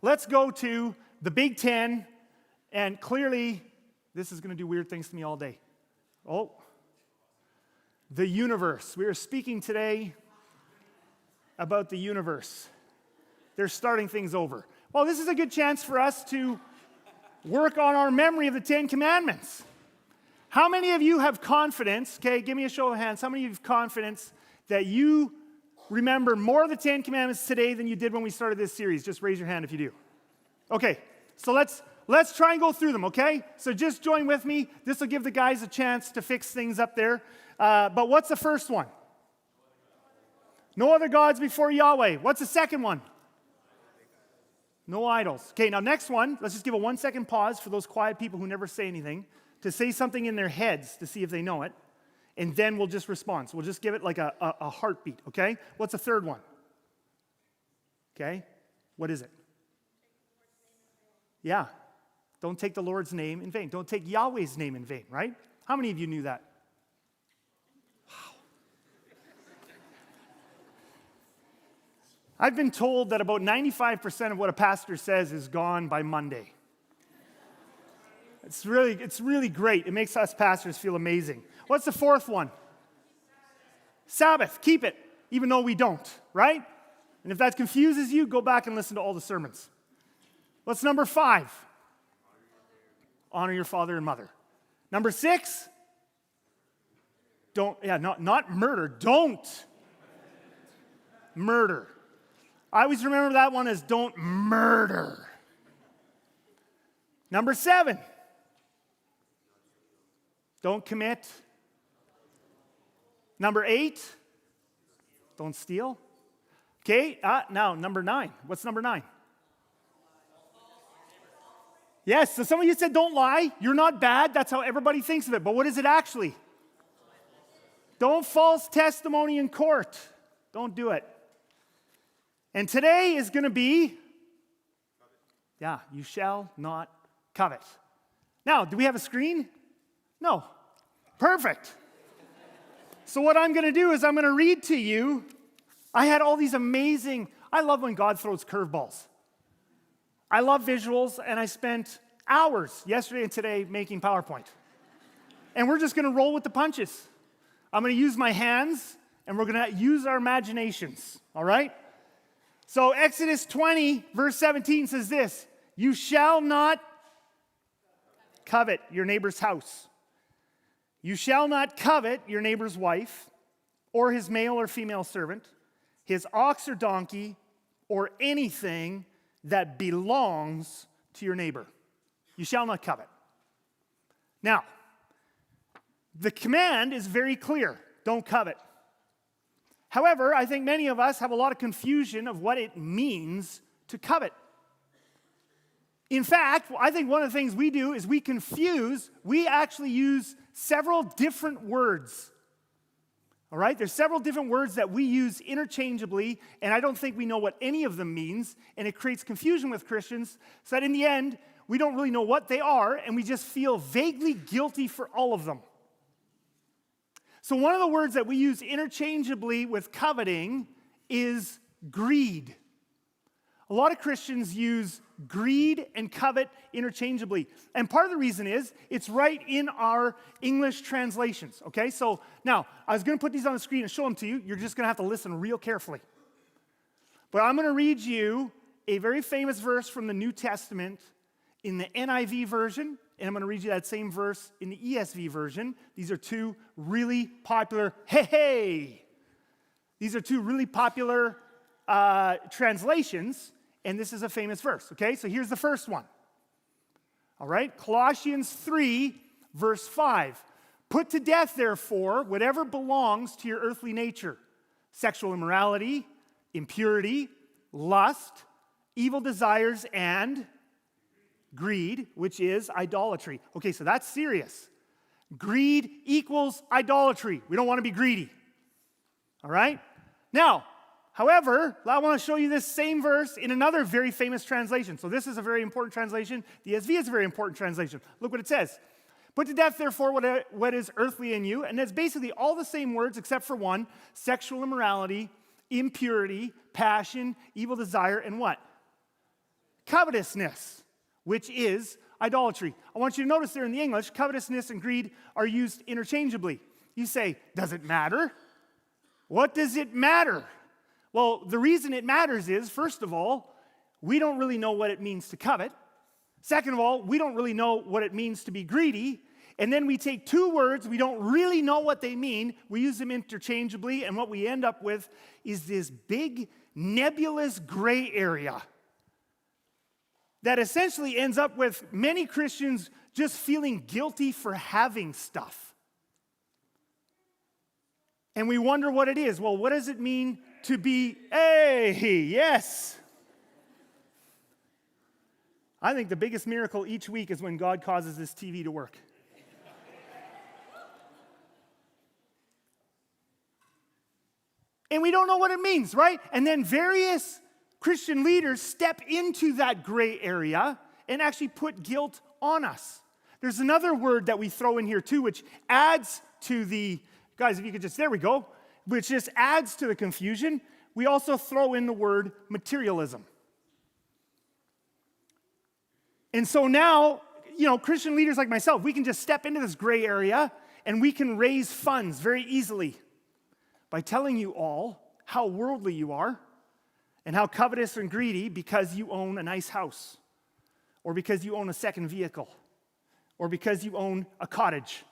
Let's go to the Big Ten, and clearly, this is going to do weird things to me all day. Oh, the universe. We are speaking today about the universe. They're starting things over. Well, this is a good chance for us to work on our memory of the Ten Commandments. How many of you have confidence, okay, give me a show of hands, how many of you have confidence that you remember more of the Ten Commandments today than you did when we started this series? Just raise your hand if you do. Okay, so let's try and go through them, okay? So just join with me. This will give the guys a chance to fix things up there. But what's the first one? No other gods before Yahweh. What's the second one? No idols. Okay, now next one, let's just give a 1-second pause for those quiet people who never say anything to say something in their heads to see if they know it, and then we'll just respond. So we'll just give it like a heartbeat, okay? What's the third one? Okay, what is it? Yeah, don't take the Lord's name in vain. Don't take Yahweh's name in vain, right? How many of you knew that? Wow. I've been told that about 95% of what a pastor says is gone by Monday. It's really great. It makes us pastors feel amazing. What's the fourth one? Sabbath. Keep it, even though we don't, right? And if that confuses you, go back and listen to all the sermons. What's number 5? Honor your father and mother. Number 6? Not murder. Don't murder. I always remember that one as don't murder. Number 7. Don't commit. Number 8. Don't steal. Okay, now number 9. What's number 9? Yes, so some of you said don't lie. You're not bad. That's how everybody thinks of it. But what is it actually? Don't false testimony in court. Don't do it. And today is going to be, you shall not covet. Now, do we have a screen? No. Perfect. So what I'm going to do is I'm going to read to you. I had all these I love when God throws curveballs. I love visuals, and I spent hours yesterday and today making PowerPoint. And we're just going to roll with the punches. I'm going to use my hands, and we're going to use our imaginations, all right? So Exodus 20, verse 17 says this, you shall not covet your neighbor's house. You shall not covet your neighbor's wife, or his male or female servant, his ox or donkey, or anything that belongs to your neighbor. You shall not covet. Now, the command is very clear. Don't covet. However, I think many of us have a lot of confusion of what it means to covet. In fact, I think one of the things we do is we actually use several different words. All right? There's several different words that we use interchangeably, and I don't think we know what any of them means, and it creates confusion with Christians, so that in the end, we don't really know what they are, and we just feel vaguely guilty for all of them. So one of the words that we use interchangeably with coveting is greed. A lot of Christians use greed and covet interchangeably. And part of the reason is it's right in our English translations, okay? So now, I was going to put these on the screen and show them to you. You're just going to have to listen real carefully. But I'm going to read you a very famous verse from the New Testament in the NIV version, and I'm going to read you that same verse in the ESV version. These are two really popular, These are two really popular translations. And this is a famous verse, okay? So here's the first one. All right? Colossians 3, verse 5. Put to death, therefore, whatever belongs to your earthly nature. Sexual immorality, impurity, lust, evil desires, and greed, which is idolatry. Okay, so that's serious. Greed equals idolatry. We don't want to be greedy. All right? Now, however, I want to show you this same verse in another very famous translation. So this is a very important translation. The ESV is a very important translation. Look what it says. Put to death, therefore, what is earthly in you. And it's basically all the same words except for one. Sexual immorality, impurity, passion, evil desire, and what? covetousness, which is idolatry. I want you to notice there in the English, covetousness and greed are used interchangeably. You say, does it matter? What does it matter? Well, the reason it matters is, first of all, we don't really know what it means to covet. Second of all, we don't really know what it means to be greedy. And then we take two words, we don't really know what they mean, we use them interchangeably, and what we end up with is this big, nebulous gray area that essentially ends up with many Christians just feeling guilty for having stuff. And we wonder what it is. Well, what does it mean to be, yes. I think the biggest miracle each week is when God causes this TV to work. And we don't know what it means, right? And then various Christian leaders step into that gray area and actually put guilt on us. There's another word that we throw in here too, which adds to the, guys, if you could just, there we go, which just adds to the confusion. We also throw in the word materialism. And so now, Christian leaders like myself, we can just step into this gray area and we can raise funds very easily by telling you all how worldly you are and how covetous and greedy because you own a nice house, or because you own a second vehicle, or because you own a cottage.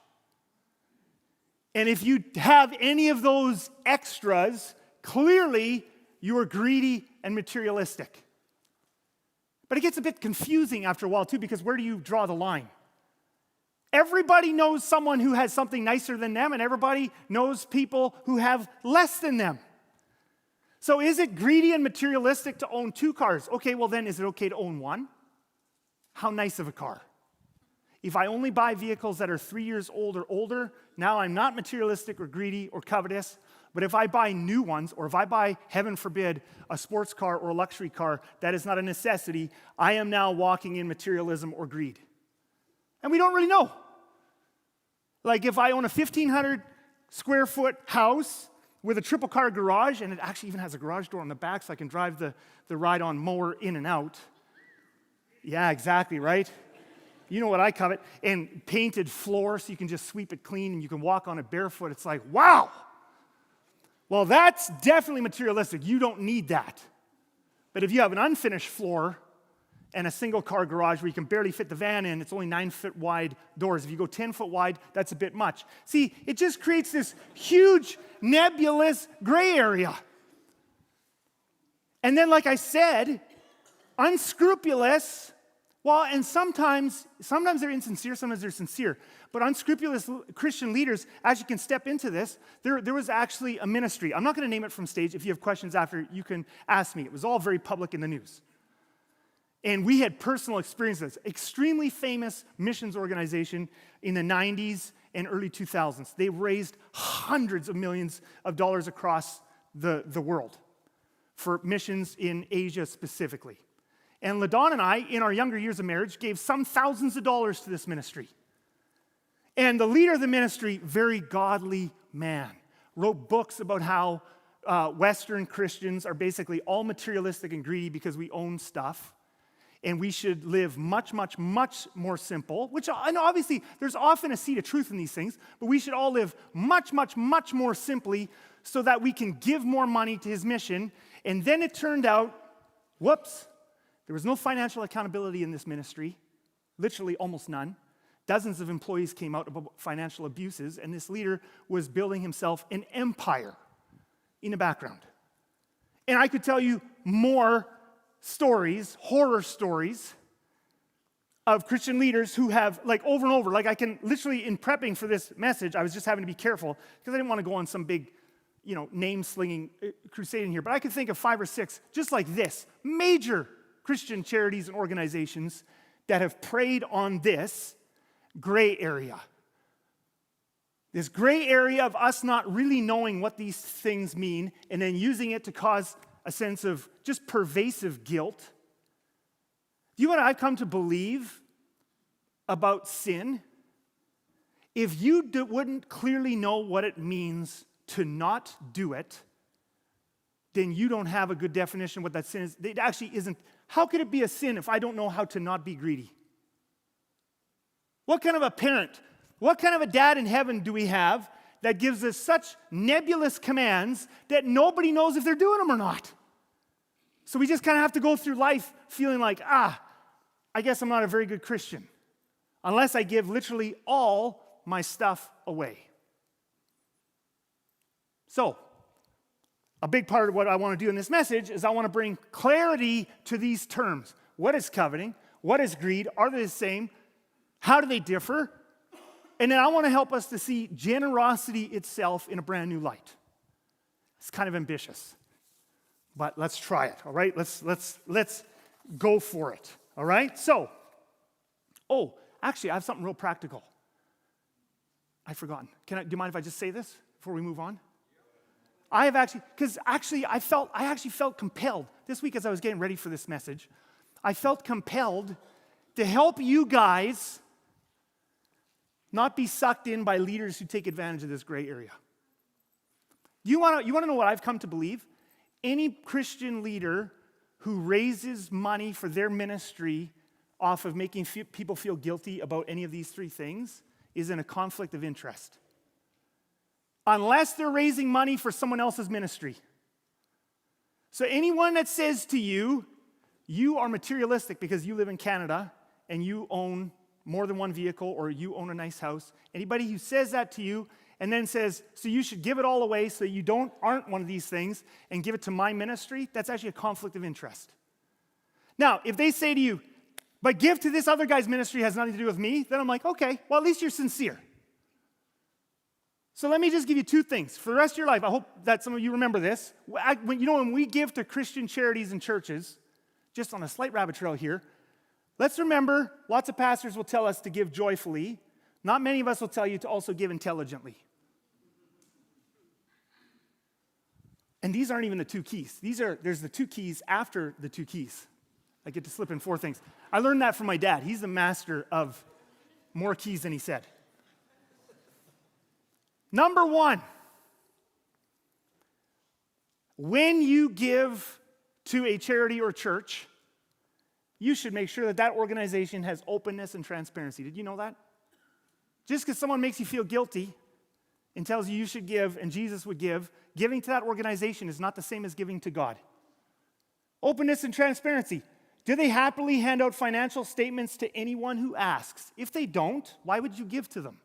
And if you have any of those extras, clearly you are greedy and materialistic. But it gets a bit confusing after a while too, because where do you draw the line? Everybody knows someone who has something nicer than them, and everybody knows people who have less than them. So is it greedy and materialistic to own 2 cars? Okay, well then, is it okay to own 1? How nice of a car. If I only buy vehicles that are 3 years old or older, now I'm not materialistic or greedy or covetous. But if I buy new ones, or if I buy, heaven forbid, a sports car or a luxury car, that is not a necessity, I am now walking in materialism or greed. And we don't really know. Like if I own a 1,500 square foot house with a triple car garage, and it actually even has a garage door on the back so I can drive the ride-on mower in and out. Yeah, exactly, right? You know what I covet. And painted floor so you can just sweep it clean and you can walk on it barefoot. It's like, wow! Well, that's definitely materialistic. You don't need that. But if you have an unfinished floor and a single-car garage where you can barely fit the van in, it's only 9-foot wide doors. If you go 10-foot wide, that's a bit much. See, it just creates this huge, nebulous gray area. And then, like I said, unscrupulous, well, and sometimes they're insincere, sometimes they're sincere. But unscrupulous Christian leaders actually can step into this. There was actually a ministry. I'm not going to name it from stage. If you have questions after, you can ask me. It was all very public in the news. And we had personal experiences. Extremely famous missions organization in the 90s and early 2000s. They raised hundreds of millions of dollars across the world for missions in Asia specifically. And LaDawn and I, in our younger years of marriage, gave some thousands of dollars to this ministry. And the leader of the ministry, very godly man, wrote books about how Western Christians are basically all materialistic and greedy because we own stuff. And we should live much, much, much more simple, which, and obviously, there's often a seed of truth in these things, but we should all live much, much, much more simply so that we can give more money to his mission. And then it turned out, whoops, there was no financial accountability in this ministry, literally almost none. Dozens of employees came out about financial abuses, and this leader was building himself an empire in the background. And I could tell you more stories, horror stories, of Christian leaders who have, like, over and over, like I can literally, in prepping for this message, I was just having to be careful because I didn't want to go on some big, name-slinging crusade in here, but I could think of 5 or 6, just like this, major Christian charities and organizations that have preyed on this gray area. This gray area of us not really knowing what these things mean and then using it to cause a sense of just pervasive guilt. Do you know what I've come to believe about sin? If you wouldn't clearly know what it means to not do it, then you don't have a good definition of what that sin is. It actually isn't How could it be a sin if I don't know how to not be greedy? What kind of a parent, what kind of a dad in heaven do we have that gives us such nebulous commands that nobody knows if they're doing them or not? So we just kind of have to go through life feeling like, I guess I'm not a very good Christian unless I give literally all my stuff away. So, a big part of what I want to do in this message is I want to bring clarity to these terms. What is coveting? What is greed? Are they the same? How do they differ? And then I want to help us to see generosity itself in a brand new light. It's kind of ambitious, but let's try it, all right? Let's go for it, all right? So, actually, I have something real practical. I've forgotten. Do you mind if I just say this before we move on? I actually felt compelled this week as I was getting ready for this message. I felt compelled to help you guys not be sucked in by leaders who take advantage of this gray area. You want to know what I've come to believe? Any Christian leader who raises money for their ministry off of making people feel guilty about any of these three things is in a conflict of interest. Unless they're raising money for someone else's ministry. So anyone that says to you, you are materialistic because you live in Canada and you own more than one vehicle or you own a nice house, anybody who says that to you and then says, so you should give it all away so you aren't one of these things and give it to my ministry, that's actually a conflict of interest. Now, if they say to you, but give to this other guy's ministry has nothing to do with me, then I'm like, okay, well, at least you're sincere. So let me just give you two things. For the rest of your life, I hope that some of you remember this. When we give to Christian charities and churches, just on a slight rabbit trail here, let's remember, lots of pastors will tell us to give joyfully. Not many of us will tell you to also give intelligently. And these aren't even the two keys. There's the two keys after the two keys. I get to slip in four things. I learned that from my dad. He's the master of more keys than he said. Number one, when you give to a charity or church, you should make sure that organization has openness and transparency. Did you know that? Just because someone makes you feel guilty and tells you should give and Jesus would give, giving to that organization is not the same as giving to God. Openness and transparency. Do they happily hand out financial statements to anyone who asks? If they don't, why would you give to them?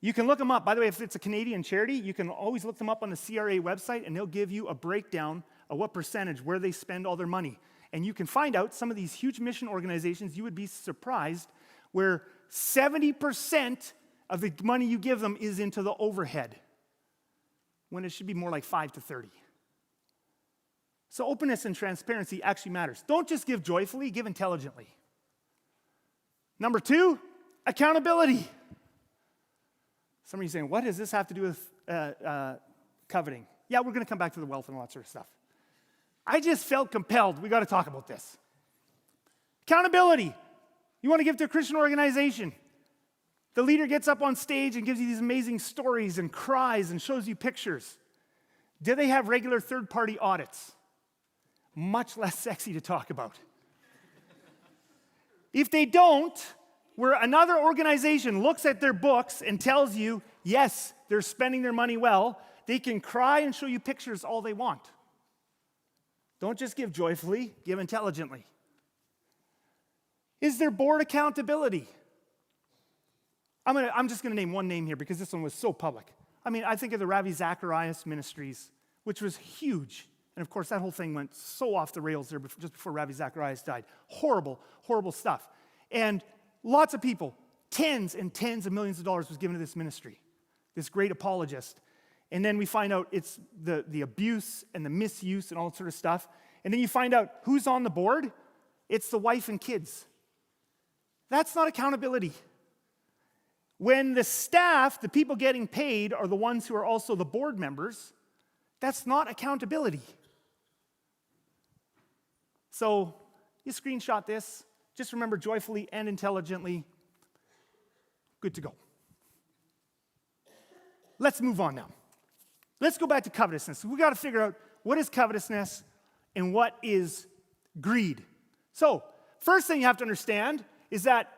You can look them up. By the way, if it's a Canadian charity, you can always look them up on the CRA website, and they'll give you a breakdown of what percentage, where they spend all their money. And you can find out some of these huge mission organizations, you would be surprised, where 70% of the money you give them is into the overhead, when it should be more like 5 to 30. So openness and transparency actually matters. Don't just give joyfully, give intelligently. Number two, accountability. Some of you are saying, what does this have to do with coveting? Yeah, we're going to come back to the wealth and all that sort of stuff. I just felt compelled. We got to talk about this. Accountability. You want to give to a Christian organization. The leader gets up on stage and gives you these amazing stories and cries and shows you pictures. Do they have regular third-party audits? Much less sexy to talk about. If they don't, where another organization looks at their books and tells you, yes, they're spending their money well, they can cry and show you pictures all they want. Don't just give joyfully, give intelligently. Is there board accountability? I'm just going to name one name here because this one was so public. I think of the Ravi Zacharias Ministries, which was huge. And of course, that whole thing went so off the rails there just before Ravi Zacharias died. Horrible, horrible stuff. And lots of people, tens and tens of millions of dollars was given to this ministry, this great apologist. And then we find out it's the abuse and the misuse and all that sort of stuff. And then you find out who's on the board. It's the wife and kids. That's not accountability. When the staff, the people getting paid, are the ones who are also the board members, that's not accountability. So you screenshot this. Just remember joyfully and intelligently. Good to go. Let's move on now. Let's go back to covetousness. We got to figure out what is covetousness and what is greed. So, first thing you have to understand is that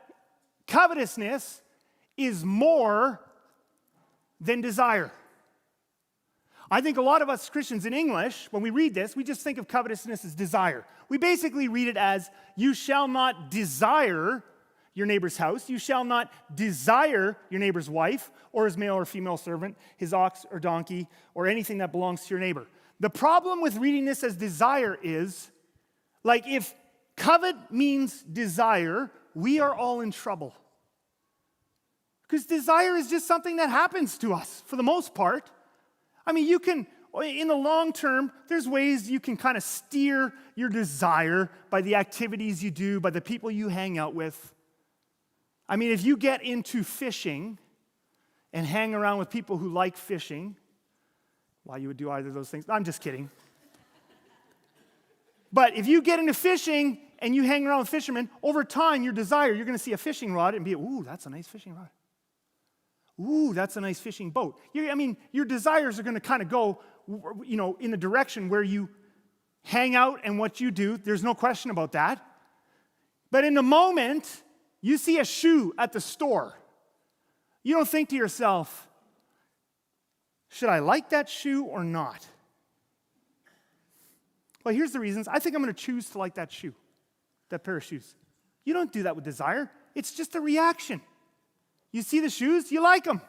covetousness is more than desire. I think a lot of us Christians in English, when we read this, we just think of covetousness as desire. We basically read it as, you shall not desire your neighbor's house, you shall not desire your neighbor's wife, or his male or female servant, his ox or donkey, or anything that belongs to your neighbor. The problem with reading this as desire is, like if covet means desire, we are all in trouble. Because desire is just something that happens to us for the most part. I mean, you can, in the long term, there's ways you can kind of steer your desire by the activities you do, by the people you hang out with. I mean, if you get into fishing and hang around with people who like fishing, why you would do either of those things, I'm just kidding. But if you get into fishing and you hang around with fishermen, over time, your desire, you're going to see a fishing rod and be, ooh, that's a nice fishing rod. Ooh, that's a nice fishing boat. Your desires are going to kind of go, in the direction where you hang out and what you do. There's no question about that. But in the moment, you see a shoe at the store. You don't think to yourself, should I like that shoe or not? Well, here's the reasons. I think I'm going to choose to like that shoe, that pair of shoes. You don't do that with desire. It's just a reaction. You see the shoes, you like them.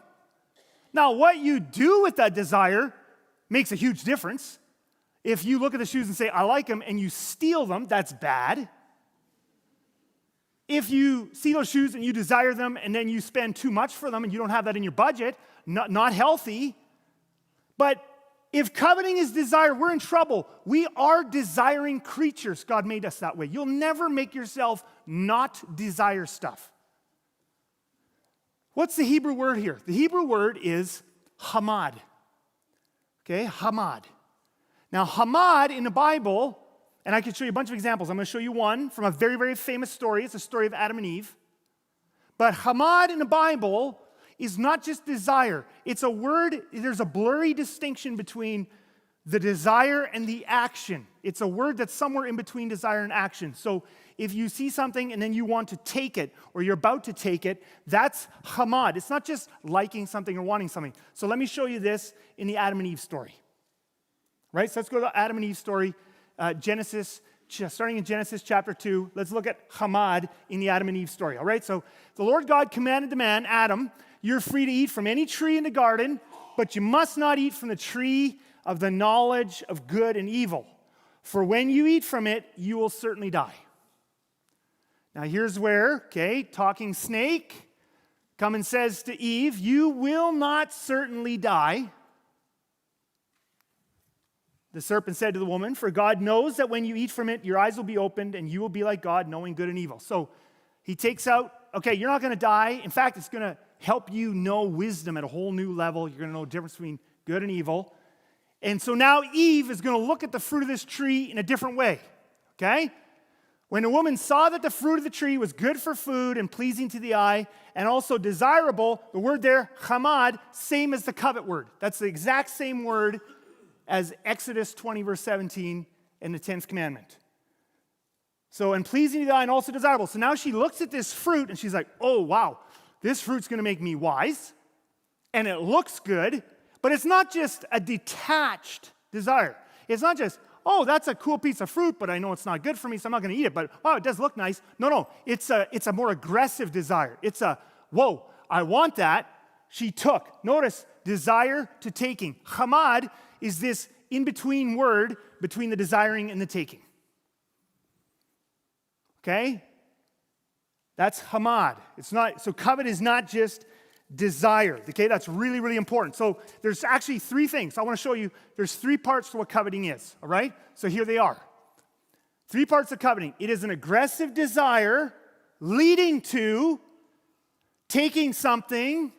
Now, what you do with that desire makes a huge difference. If you look at the shoes and say, I like them, and you steal them, that's bad. If you see those shoes and you desire them, and then you spend too much for them, and you don't have that in your budget, not healthy. But if coveting is desire, we're in trouble. We are desiring creatures. God made us that way. You'll never make yourself not desire stuff. What's the Hebrew word here? The Hebrew word is hamad. Okay, hamad. Now, hamad in the Bible, and I can show you a bunch of examples. I'm going to show you one from a very, very famous story. It's the story of Adam and Eve. But hamad in the Bible is not just desire. It's a word, there's a blurry distinction between the desire and the action. It's a word that's somewhere in between desire and action. So if you see something and then you want to take it, or you're about to take it, that's hamad. It's not just liking something or wanting something. So let me show you this in the Adam and Eve story. Right? So let's go to the Adam and Eve story, starting in Genesis chapter 2. Let's look at hamad in the Adam and Eve story. All right? So the Lord God commanded the man, Adam, you're free to eat from any tree in the garden, but you must not eat from the tree of the knowledge of good and evil. For when you eat from it, you will certainly die. Now here's where, talking snake, comes and says to Eve, you will not certainly die. The serpent said to the woman, for God knows that when you eat from it, your eyes will be opened and you will be like God, knowing good and evil. So he takes out, you're not going to die. In fact, it's going to help you know wisdom at a whole new level. You're going to know the difference between good and evil. And so now Eve is going to look at the fruit of this tree in a different way, okay? When the woman saw that the fruit of the tree was good for food and pleasing to the eye and also desirable, the word there, hamad, same as the covet word. That's the exact same word as Exodus 20, verse 17 and the 10th commandment. So, and pleasing to the eye and also desirable. So now she looks at this fruit and she's like, oh, wow, this fruit's going to make me wise and it looks good, but it's not just a detached desire. It's not just, oh, that's a cool piece of fruit, but I know it's not good for me, so I'm not going to eat it. But, wow, it does look nice. No, it's a more aggressive desire. It's a, whoa, I want that. She took. Notice, desire to taking. Hamad is this in-between word between the desiring and the taking. Okay? That's hamad. So covet is not just desire. Okay, that's really, really important. So there's actually three things. I want to show you. There's three parts to what coveting is. All right? So here they are. Three parts of coveting. It is an aggressive desire leading to taking something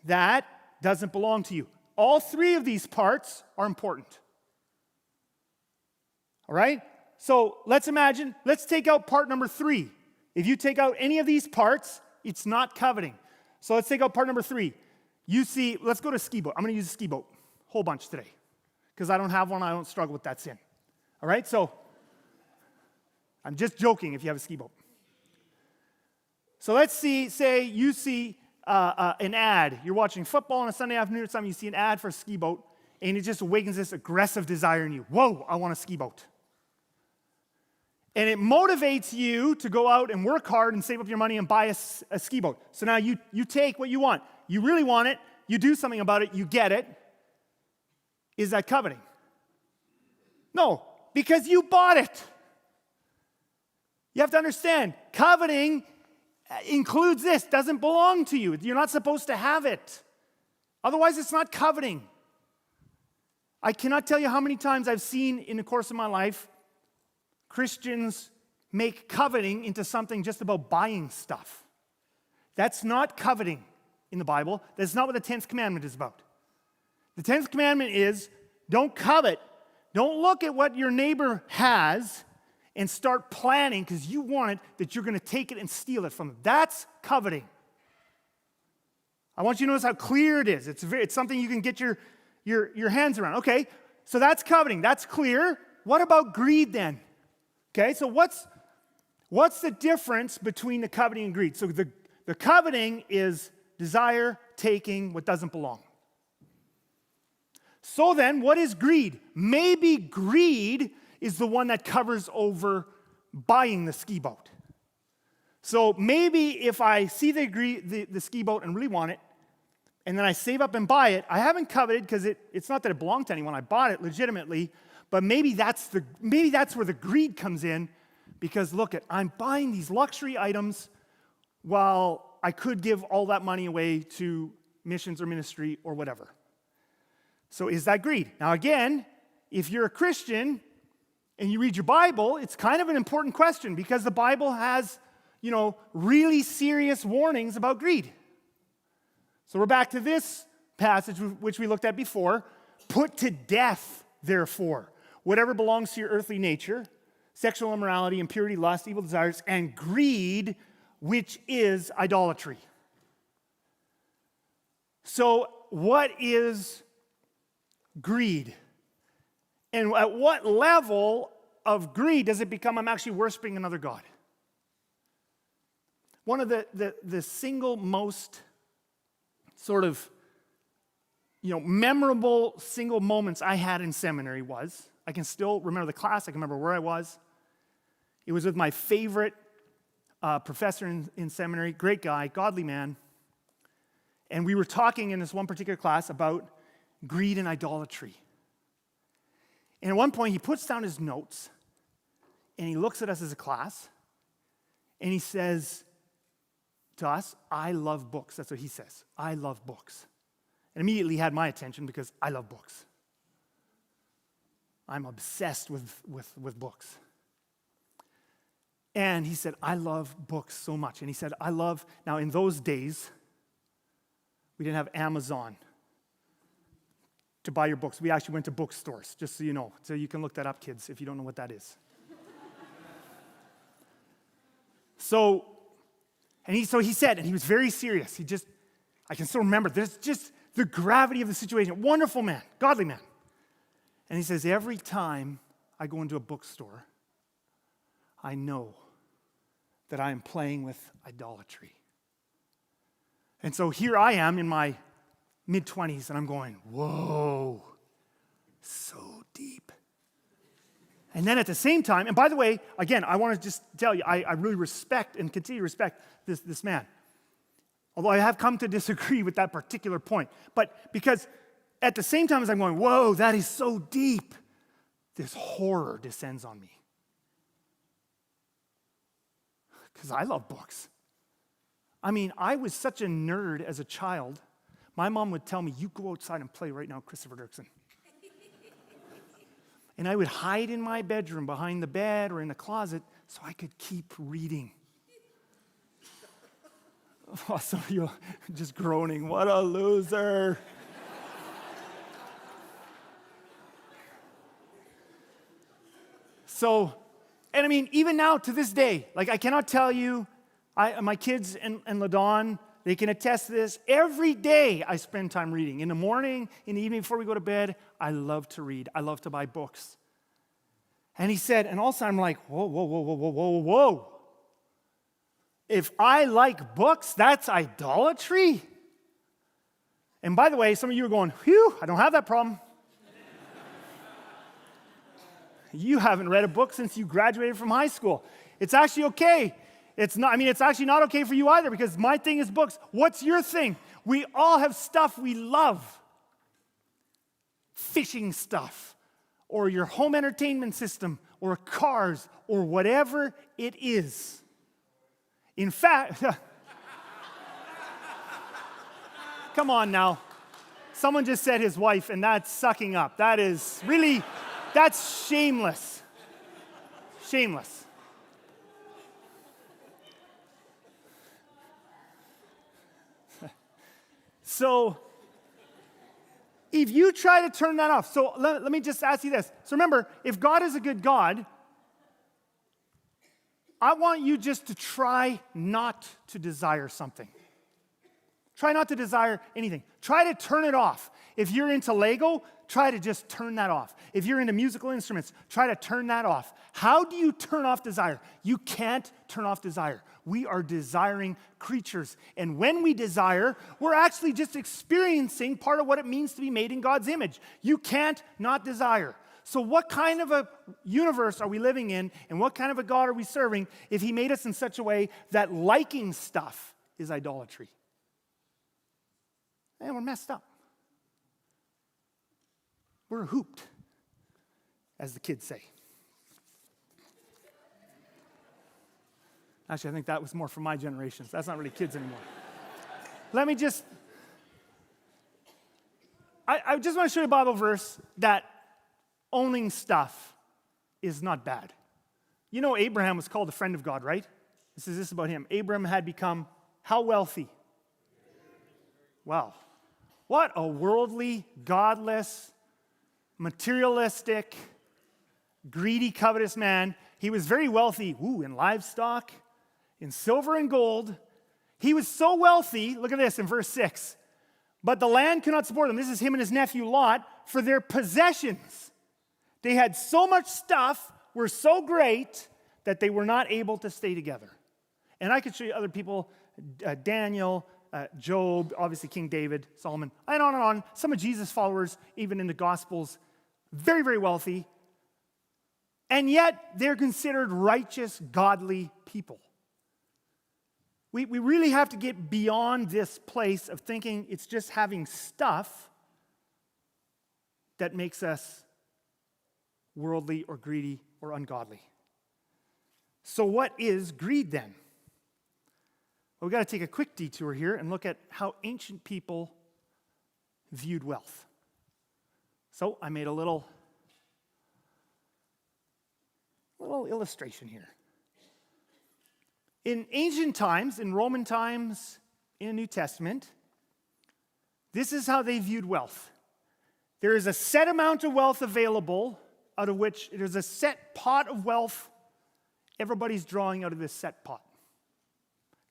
that doesn't belong to you. All three of these parts are important. All right? So let's take out part number 3. If you take out any of these parts, it's not coveting. So let's take out part number 3. Let's go to ski boat. I'm going to use a ski boat. Whole bunch today. Because I don't have one, I don't struggle with that sin. All right, so I'm just joking if you have a ski boat. So let's say you see an ad. You're watching football on a Sunday afternoon or something, you see an ad for a ski boat, and it just awakens this aggressive desire in you. Whoa, I want a ski boat. And it motivates you to go out and work hard and save up your money and buy a ski boat. So now you take what you want. You really want it. You do something about it. You get it. Is that coveting? No, because you bought it. You have to understand, coveting includes this, doesn't belong to you. You're not supposed to have it. Otherwise, it's not coveting. I cannot tell you how many times I've seen in the course of my life Christians make coveting into something just about buying stuff. That's not coveting in the Bible. That's not what the 10th commandment is about. The 10th commandment is don't covet. Don't look at what your neighbor has and start planning because you want it that you're going to take it and steal it from them. That's coveting. I want you to notice how clear it is. It's something you can get your hands around. Okay, so that's coveting. That's clear. What about greed then? Okay, so what's the difference between the coveting and greed? So the coveting is desire, taking what doesn't belong. So then, what is greed? Maybe greed is the one that covers over buying the ski boat. So maybe if I see the ski boat and really want it, and then I save up and buy it, I haven't coveted because it's not that it belonged to anyone. I bought it legitimately, but maybe that's where the greed comes in, because look, I'm buying these luxury items while I could give all that money away to missions or ministry or whatever. So is that greed? Now again, if you're a Christian and you read your Bible, it's kind of an important question because the Bible has, really serious warnings about greed. So we're back to this passage which we looked at before. Put to death, therefore, whatever belongs to your earthly nature, sexual immorality, impurity, lust, evil desires, and greed, which is idolatry. So what is greed? And at what level of greed does it become I'm actually worshiping another god? One of the single most sort of memorable single moments I had in seminary was, I can still remember the class, I can remember where I was. It was with my favorite professor in seminary, great guy, godly man. And we were talking in this one particular class about greed and idolatry. And at one point, he puts down his notes, and he looks at us as a class, and he says to us, I love books. That's what he says. I love books. And immediately had my attention because I love books. I'm obsessed with books. And he said, I love books so much. And he said, now in those days, we didn't have Amazon to buy your books. We actually went to bookstores, just so you know. So you can look that up, kids, if you don't know what that is. So he said, and he was very serious. I can still remember, there's just the gravity of the situation. Wonderful man, godly man. And he says, every time I go into a bookstore, I know that I am playing with idolatry. And so here I am in my mid-20s, and I'm going, whoa, so deep. And then at the same time, and by the way, again, I want to just tell you, I really respect and continue to respect this man. Although I have come to disagree with that particular point. But because at the same time as I'm going, whoa, that is so deep, this horror descends on me. Because I love books. I mean, I was such a nerd as a child. My mom would tell me, you go outside and play right now, Kris Duerksen. And I would hide in my bedroom behind the bed or in the closet so I could keep reading. Oh, some of you are just groaning, what a loser. So, and I mean, even now to this day, like I cannot tell you, my kids and LaDawn, they can attest to this. Every day I spend time reading. In the morning, in the evening, before we go to bed, I love to read. I love to buy books. And he said, and also I'm like, whoa, whoa, whoa, whoa, whoa, whoa, whoa. If I like books, that's idolatry? And by the way, some of you are going, whew, I don't have that problem. You haven't read a book since you graduated from high school. It's actually okay. It's actually not okay for you either, because my thing is books. What's your thing? We all have stuff we love. Fishing stuff, or your home entertainment system, or cars, or whatever it is. In fact, come on now. Someone just said his wife, and that's sucking up. That is really, that's shameless. Shameless. So, if you try to turn that off, so let me just ask you this. So remember, if God is a good God, I want you just to try not to desire something. Try not to desire anything. Try to turn it off. If you're into Lego, try to just turn that off. If you're into musical instruments, try to turn that off. How do you turn off desire? You can't turn off desire. We are desiring creatures. And when we desire, we're actually just experiencing part of what it means to be made in God's image. You can't not desire. So what kind of a universe are we living in, and what kind of a God are we serving if he made us in such a way that liking stuff is idolatry? And we're messed up. We're hooped, as the kids say. Actually, I think that was more for my generation. So that's not really kids anymore. Let me just, I just want to show you a Bible verse that owning stuff is not bad. You know, Abraham was called a friend of God, right? This is about him. Abraham had become how wealthy? Wow. What a worldly, godless, materialistic, greedy, covetous man. He was very wealthy, in livestock, in silver and gold. He was so wealthy, look at this in verse 6. But the land could not support him. This is him and his nephew Lot, for their possessions. They had so much stuff, were so great, that they were not able to stay together. And I could show you other people, Daniel, Job, obviously King David, Solomon, and on and on. Some of Jesus' followers, even in the Gospels, very, very wealthy. And yet, they're considered righteous, godly people. We really have to get beyond this place of thinking it's just having stuff that makes us worldly or greedy or ungodly. So what is greed then? Well, we've got to take a quick detour here and look at how ancient people viewed wealth. So I made a little illustration here. In ancient times, in Roman times, in the New Testament, this is how they viewed wealth. There is a set amount of wealth available, out of which there's a set pot of wealth. Everybody's drawing out of this set pot.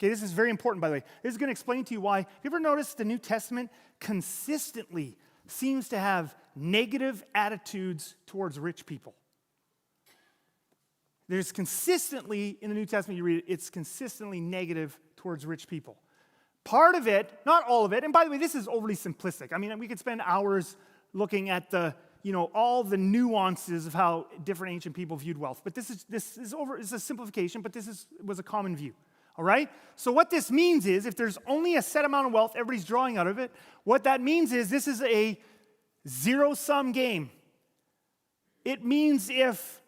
Okay, this is very important, by the way. This is going to explain to you why. Have you ever noticed the New Testament consistently seems to have negative attitudes towards rich people? There's consistently, in the New Testament, you read it, it's consistently negative towards rich people. Part of it, not all of it, and by the way, this is overly simplistic. I mean, we could spend hours looking at all the nuances of how different ancient people viewed wealth. But this is a simplification, but was a common view. All right? So what this means is, if there's only a set amount of wealth, everybody's drawing out of it, what that means is this is a zero-sum game. It means if,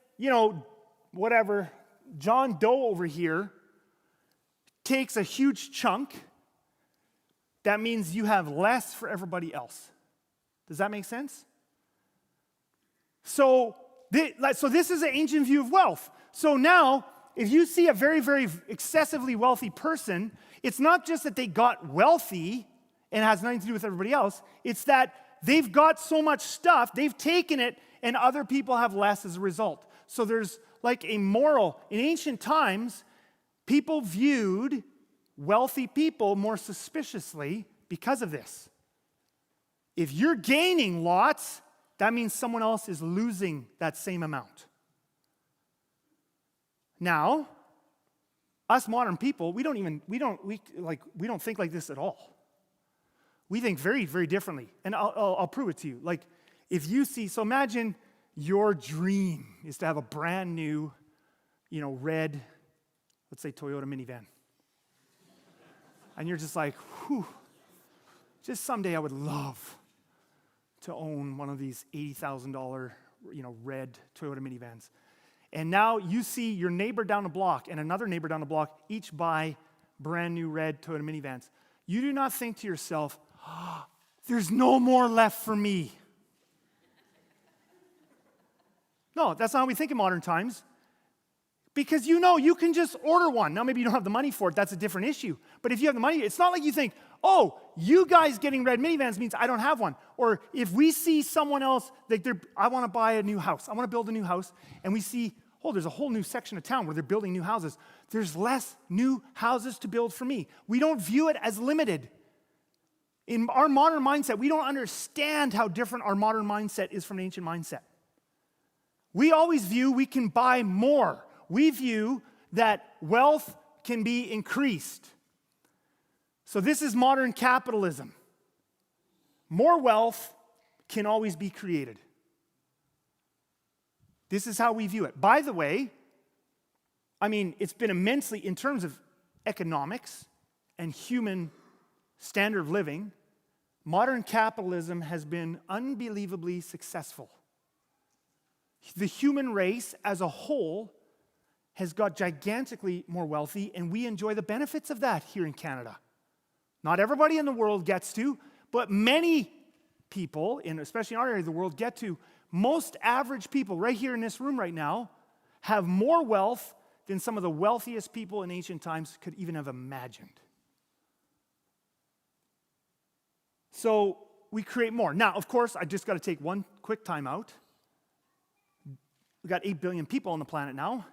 whatever, John Doe over here takes a huge chunk, that means you have less for everybody else. Does that make sense? So this is an ancient view of wealth. So now, if you see a very, very excessively wealthy person, it's not just that they got wealthy and it has nothing to do with everybody else. It's that they've got so much stuff, they've taken it, and other people have less as a result. So there's like a moral. In ancient times, people viewed wealthy people more suspiciously because of this. If you're gaining lots, that means someone else is losing that same amount. Now, us modern people, we don't think like this at all. We think very, very differently. And I'll prove it to you. Like, if you see, so imagine your dream is to have a brand new, red, let's say Toyota minivan. And you're just like, whew, just someday I would love to own one of these $80,000, red Toyota minivans. And now you see your neighbor down the block and another neighbor down the block each buy brand new red Toyota minivans. You do not think to yourself, there's no more left for me. No, that's not how we think in modern times. Because you can just order one. Now, maybe you don't have the money for it. That's a different issue. But if you have the money, it's not like you think, oh, you guys getting red minivans means I don't have one. Or if we see someone else, I want to buy a new house. I want to build a new house. And we see, oh, there's a whole new section of town where they're building new houses. There's less new houses to build for me. We don't view it as limited. In our modern mindset, we don't understand how different our modern mindset is from the ancient mindset. We always view we can buy more. We view that wealth can be increased. So this is modern capitalism. More wealth can always be created. This is how we view it. By the way, it's been immensely, in terms of economics and human standard of living, modern capitalism has been unbelievably successful. The human race as a whole has got gigantically more wealthy, and we enjoy the benefits of that here in Canada. Not everybody in the world gets to, but many people, especially in our area of the world, get to. Most average people right here in this room right now have more wealth than some of the wealthiest people in ancient times could even have imagined. So we create more. Now, of course, I just got to take one quick time out. We've got 8 billion people on the planet now.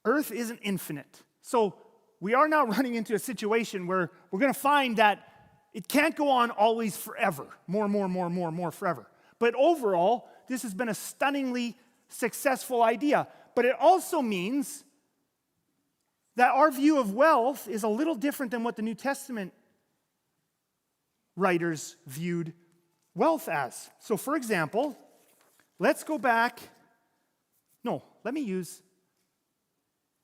Earth isn't infinite. So we are now running into a situation where we're going to find that it can't go on always forever. More forever. But overall, this has been a stunningly successful idea. But it also means that our view of wealth is a little different than what the New Testament writers viewed wealth as. So for example, let's go back.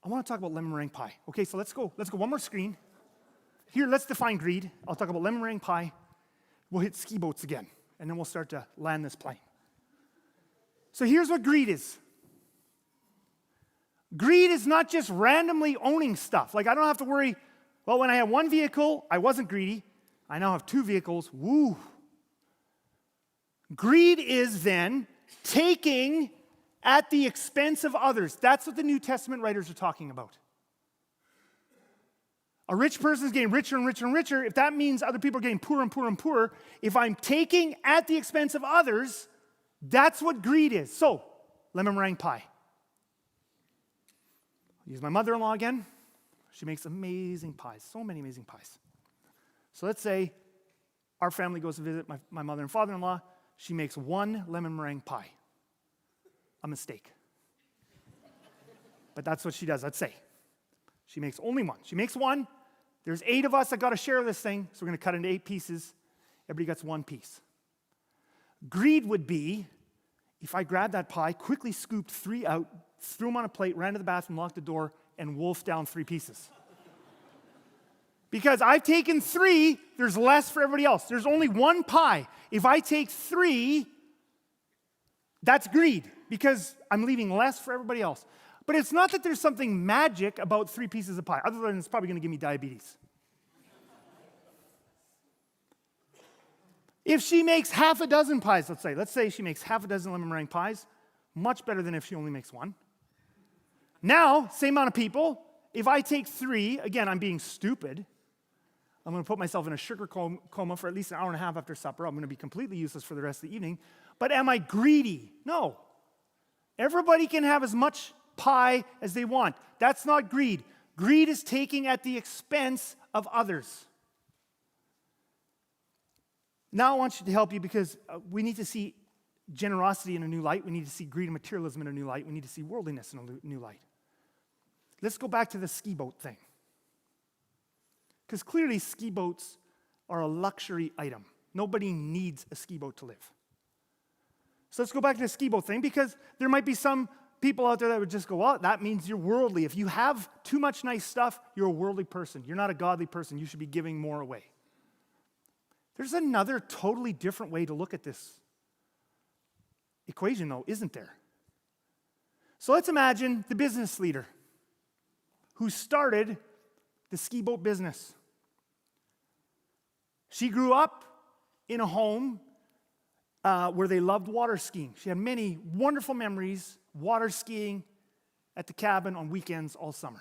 I want to talk about lemon meringue pie. Okay, so let's go one more screen. Here, let's define greed. I'll talk about lemon meringue pie. We'll hit ski boats again, and then we'll start to land this plane. So here's what greed is. Greed is not just randomly owning stuff. Like, I don't have to worry, well, when I had one vehicle, I wasn't greedy. I now have 2 vehicles. Woo! Greed is then taking at the expense of others. That's what the New Testament writers are talking about. A rich person is getting richer and richer and richer. If that means other people are getting poorer and poorer and poorer, if I'm taking at the expense of others, that's what greed is. So, lemon meringue pie. I'll use my mother-in-law again. She makes amazing pies, so many amazing pies. So let's say our family goes to visit my mother and father-in-law. She makes 1 lemon meringue pie. A mistake. But that's what she does, let's say. She makes only 1. She makes 1. There's 8 of us that got to share this thing, so we're going to cut into 8 pieces. Everybody gets 1 piece. Greed would be, if I grabbed that pie, quickly scooped 3 out, threw them on a plate, ran to the bathroom, locked the door, and wolfed down 3 pieces. Because I've taken 3, there's less for everybody else. There's only 1 pie. If I take 3, that's greed, because I'm leaving less for everybody else. But it's not that there's something magic about 3 pieces of pie, other than it's probably going to give me diabetes. If she makes half a dozen pies, let's say she makes half a dozen lemon meringue pies, much better than if she only makes 1. Now, same amount of people, if I take 3, again, I'm being stupid. I'm going to put myself in a sugar coma for at least an hour and a half after supper. I'm going to be completely useless for the rest of the evening. But am I greedy? No. Everybody can have as much pie as they want. That's not greed. Greed is taking at the expense of others. Now I want you to help you because we need to see generosity in a new light. We need to see greed and materialism in a new light. We need to see worldliness in a new light. let's go back to the ski boat thing. Because clearly ski boats are a luxury item. Nobody needs a ski boat to live. So let's go back to the ski boat thing, because there might be some people out there that would just go, well, that means you're worldly. If you have too much nice stuff, you're a worldly person. You're not a godly person. You should be giving more away. There's another totally different way to look at this equation, though, isn't there? So let's imagine the business leader who started the ski boat business. She grew up in a home where they loved water skiing. She had many wonderful memories water skiing at the cabin on weekends all summer.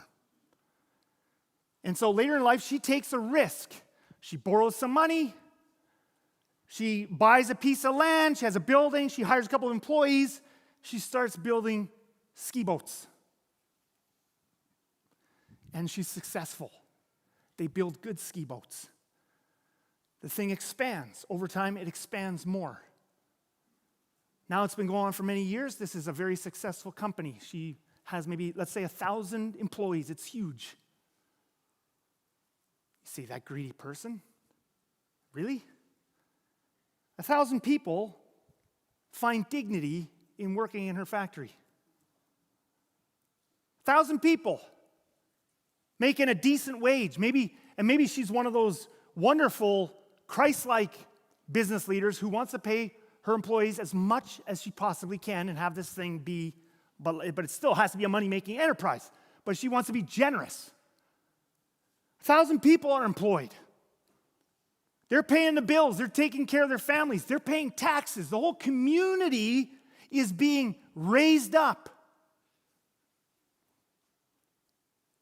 And so later in life, she takes a risk. She borrows some money. She buys a piece of land. She has a building. She hires a couple of employees. She starts building ski boats. And she's successful. They build good ski boats. The thing expands. Over time, it expands more. Now it's been going on for many years. This is a very successful company. She has maybe, let's say, 1,000 employees. It's huge. You see that greedy person? Really? 1,000 people find dignity in working in her factory. 1,000 people making a decent wage. Maybe she's one of those wonderful, Christ-like business leaders who wants to pay her employees as much as she possibly can and have this thing be, but it still has to be a money-making enterprise. But she wants to be generous. 1,000 people are employed. They're paying the bills. They're taking care of their families. They're paying taxes. The whole community is being raised up.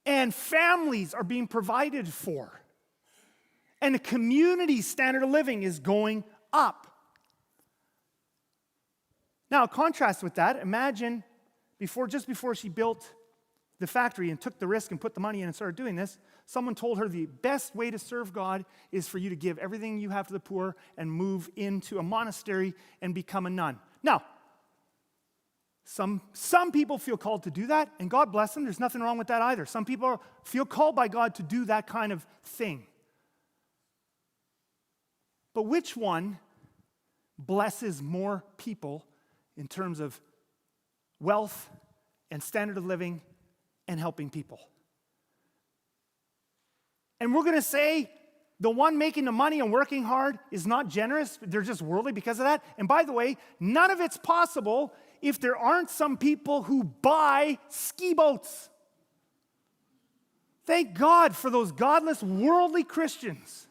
And families are being provided for. And the community standard of living is going up. Now, contrast with that, imagine just before she built the factory and took the risk and put the money in and started doing this, someone told her the best way to serve God is for you to give everything you have to the poor and move into a monastery and become a nun. Now, some people feel called to do that, and God bless them. There's nothing wrong with that either. Some people feel called by God to do that kind of thing. But which one blesses more people in terms of wealth and standard of living and helping people? And we're going to say the one making the money and working hard is not generous. They're just worldly because of that. And by the way, none of it's possible if there aren't some people who buy ski boats. Thank God for those godless, worldly Christians.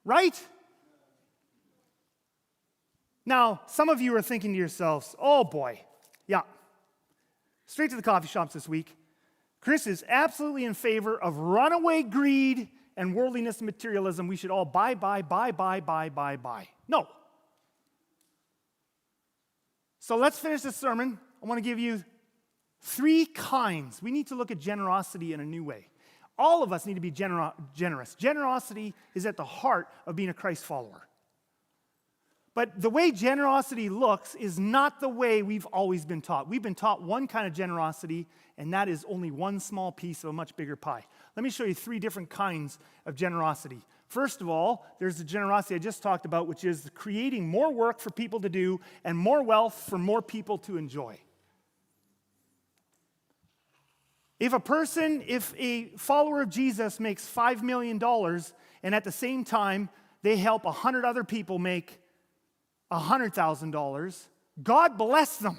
Right? Now, some of you are thinking to yourselves, oh boy, yeah, straight to the coffee shops this week. Kris is absolutely in favor of runaway greed and worldliness and materialism. We should all buy. No. So let's finish this sermon. I want to give you 3 kinds. We need to look at generosity in a new way. All of us need to be generous. Generosity is at the heart of being a Christ follower. But the way generosity looks is not the way we've always been taught. We've been taught one kind of generosity, and that is only one small piece of a much bigger pie. Let me show you 3 different kinds of generosity. First of all, there's the generosity I just talked about, which is creating more work for people to do and more wealth for more people to enjoy. If a follower of Jesus makes $5 million, and at the same time they help 100 other people make $100,000, God bless them.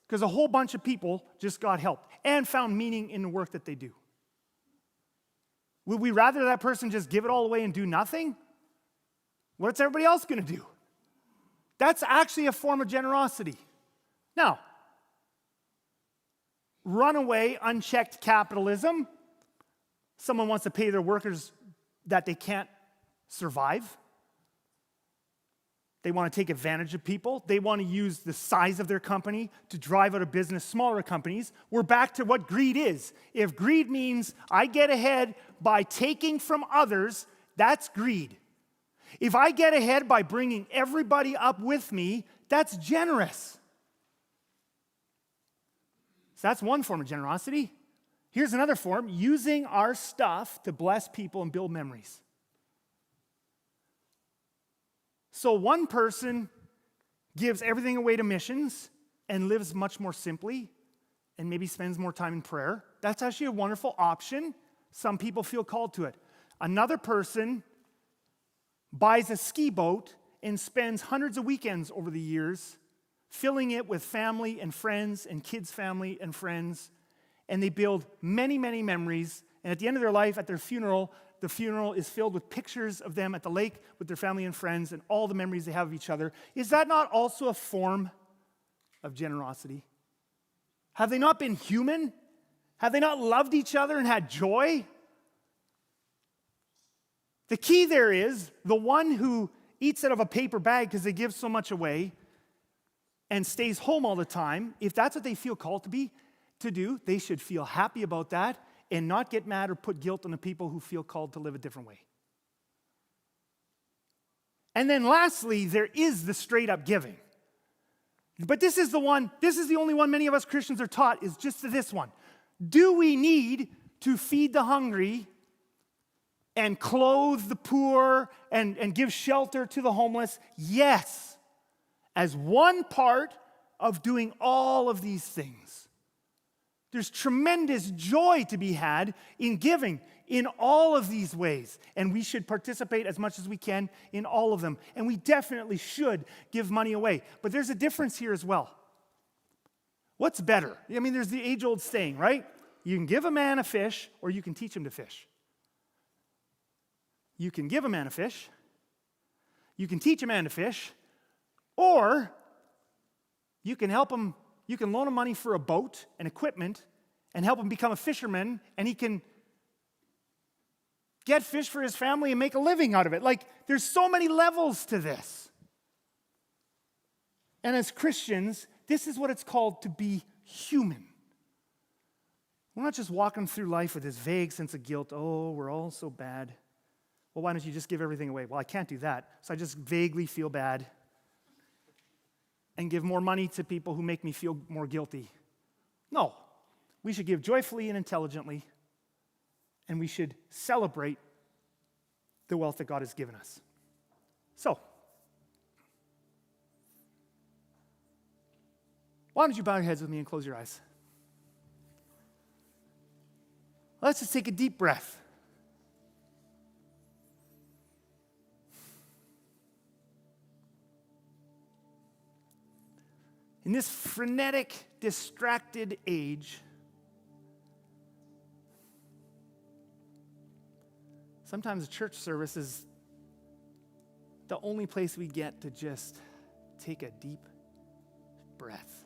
Because a whole bunch of people just got help and found meaning in the work that they do. Would we rather that person just give it all away and do nothing? What's everybody else going to do? That's actually a form of generosity. Now, runaway, unchecked capitalism. Someone wants to pay their workers that they can't survive. They want to take advantage of people. They want to use the size of their company to drive out of business smaller companies. We're back to what greed is. If greed means I get ahead by taking from others, that's greed. If I get ahead by bringing everybody up with me, that's generous. That's one form of generosity. Here's another form, using our stuff to bless people and build memories. So one person gives everything away to missions and lives much more simply and maybe spends more time in prayer. That's actually a wonderful option. Some people feel called to it. Another person buys a ski boat and spends hundreds of weekends over the years filling it with family and friends and kids' family and friends, and they build many, many memories. And at the end of their life, at their funeral, the funeral is filled with pictures of them at the lake with their family and friends and all the memories they have of each other. Is that not also a form of generosity? Have they not been human? Have they not loved each other and had joy? The key there is the one who eats out of a paper bag because they give so much away and stays home all the time, if that's what they feel called to do, they should feel happy about that and not get mad or put guilt on the people who feel called to live a different way. And then lastly, there is the straight up giving. But this is the only one many of us Christians are taught, is just this one. Do we need to feed the hungry and clothe the poor and give shelter to the homeless? Yes, as one part of doing all of these things. There's tremendous joy to be had in giving in all of these ways, and we should participate as much as we can in all of them, and we definitely should give money away. But there's a difference here as well. What's better? I mean, there's the age-old saying, right? You can give a man a fish, or you can teach him to fish. You can give a man a fish, you can teach a man to fish, or you can help him, you can loan him money for a boat and equipment and help him become a fisherman, and he can get fish for his family and make a living out of it. Like, there's so many levels to this. And as Christians, this is what it's called to be human. We're not just walking through life with this vague sense of guilt. Oh, we're all so bad. Well, why don't you just give everything away? Well, I can't do that, so I just vaguely feel bad and give more money to people who make me feel more guilty. No, we should give joyfully and intelligently, and we should celebrate the wealth that God has given us. So, why don't you bow your heads with me and close your eyes? Let's just take a deep breath. In this frenetic, distracted age, sometimes a church service is the only place we get to just take a deep breath.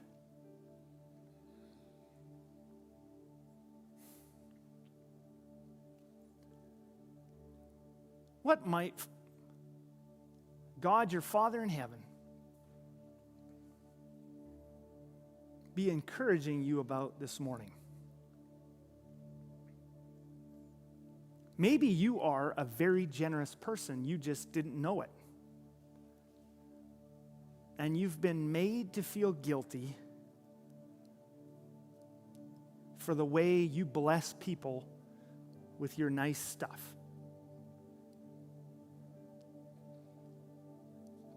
What might God, your Father in heaven, be encouraging you about this morning? Maybe you are a very generous person, you just didn't know it. And you've been made to feel guilty for the way you bless people with your nice stuff.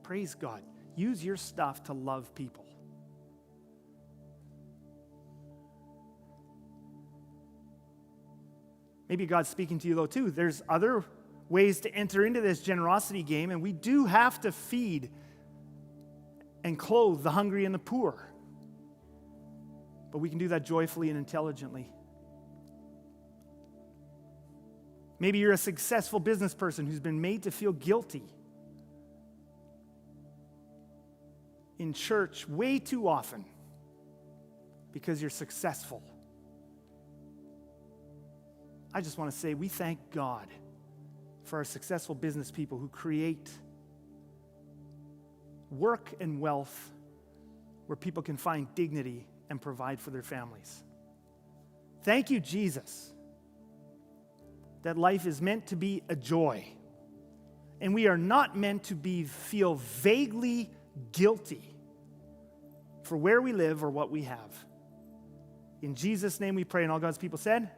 Praise God. Use your stuff to love people. Maybe God's speaking to you, though, too. There's other ways to enter into this generosity game, and we do have to feed and clothe the hungry and the poor. But we can do that joyfully and intelligently. Maybe you're a successful business person who's been made to feel guilty in church way too often because you're successful. I just want to say we thank God for our successful business people who create work and wealth where people can find dignity and provide for their families. Thank you, Jesus, that life is meant to be a joy, and we are not meant to feel vaguely guilty for where we live or what we have. In Jesus' name we pray. And all God's people said,